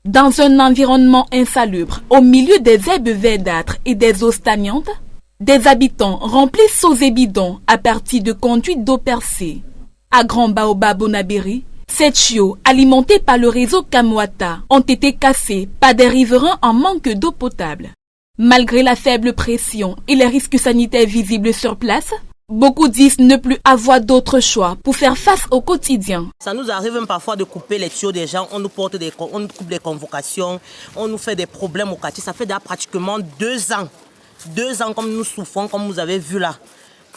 Dans un environnement insalubre, au milieu des herbes verdâtres et des eaux stagnantes, des habitants remplissent seaux et bidons à partir de conduits d'eau percés. À Grand Baobab Bonabéry, ces tuyaux, alimentés par le réseau Kamwata, ont été cassés par des riverains en manque d'eau potable. Malgré la faible pression et les risques sanitaires visibles sur place, beaucoup disent ne plus avoir d'autre choix pour faire face au quotidien. Ça nous arrive même parfois de couper les tuyaux des gens, on nous coupe des convocations, on nous fait des problèmes au quartier. Ça fait déjà pratiquement 2 ans. 2 ans comme nous souffrons, comme vous avez vu là.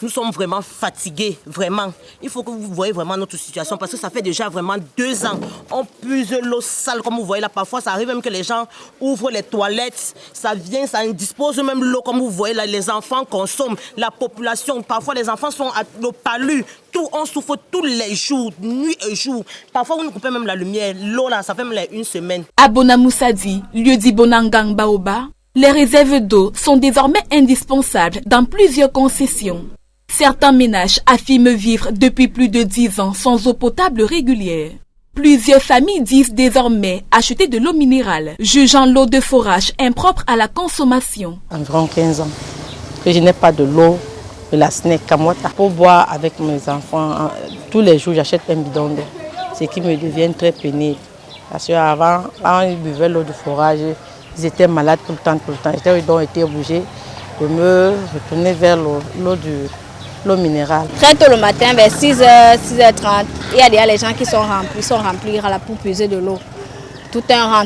Nous sommes vraiment fatigués, vraiment. Il faut que vous voyez vraiment notre situation parce que ça fait déjà vraiment 2 ans. On puise l'eau sale comme vous voyez là. Parfois, ça arrive même que les gens ouvrent les toilettes. Ça vient, ça dispose même l'eau comme vous voyez là. Les enfants consomment, la population. Parfois, les enfants sont à l'eau palue. Tout, on souffre tous les jours, nuit et jour. Parfois, vous nous coupez même la lumière. L'eau là, ça fait même 1 semaine. À Bonamoussadi, lieu dit Bonangang Baoba, les réserves d'eau sont désormais indispensables dans plusieurs concessions. Certains ménages affirment vivre depuis plus de 10 ans sans eau potable régulière. Plusieurs familles disent désormais acheter de l'eau minérale, jugeant l'eau de forage impropre à la consommation. Environ 15 ans que je n'ai pas de l'eau de la SNEC Kamwata. Pour boire avec mes enfants, tous les jours j'achète un bidon d'eau, ce qui me devient très pénible. Parce qu'avant, quand ils buvaient l'eau de forage, ils étaient malades tout le temps. J'étais donc été obligé de me retourner vers l'eau minérale. Très tôt le matin, vers 6h, 6h30, il y a déjà les gens qui sont remplis pour puiser de l'eau. Tout un rang.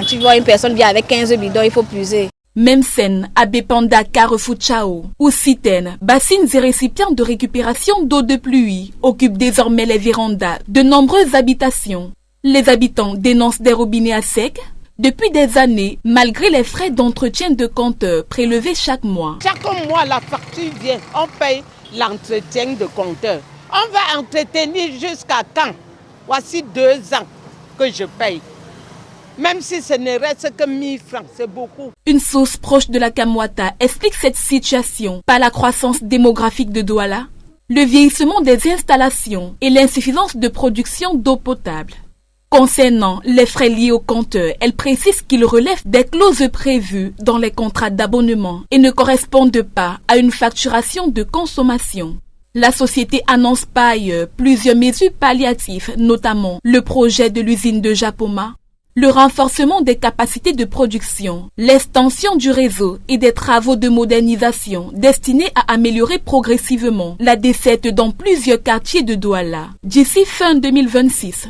Tu vois une personne vient avec 15 bidons, il faut puiser. Même scène à Bépanda, Carrefour Chao, où citernes, bassines et récipients de récupération d'eau de pluie occupent désormais les vérandas de nombreuses habitations. Les habitants dénoncent des robinets à sec depuis des années, malgré les frais d'entretien de compteurs prélevés chaque mois. Chaque mois, la facture vient, on paye l'entretien de compteur. On va entretenir jusqu'à quand? Voici 2 ans que je paye. Même si ce ne reste que 1000 francs, c'est beaucoup. Une source proche de la Kamwata explique cette situation par la croissance démographique de Douala, le vieillissement des installations et l'insuffisance de production d'eau potable. Concernant les frais liés au compteur, elle précise qu'ils relèvent des clauses prévues dans les contrats d'abonnement et ne correspondent pas à une facturation de consommation. La société annonce par ailleurs plusieurs mesures palliatives, notamment le projet de l'usine de Japoma, le renforcement des capacités de production, l'extension du réseau et des travaux de modernisation destinés à améliorer progressivement la desserte dans plusieurs quartiers de Douala d'ici fin 2026.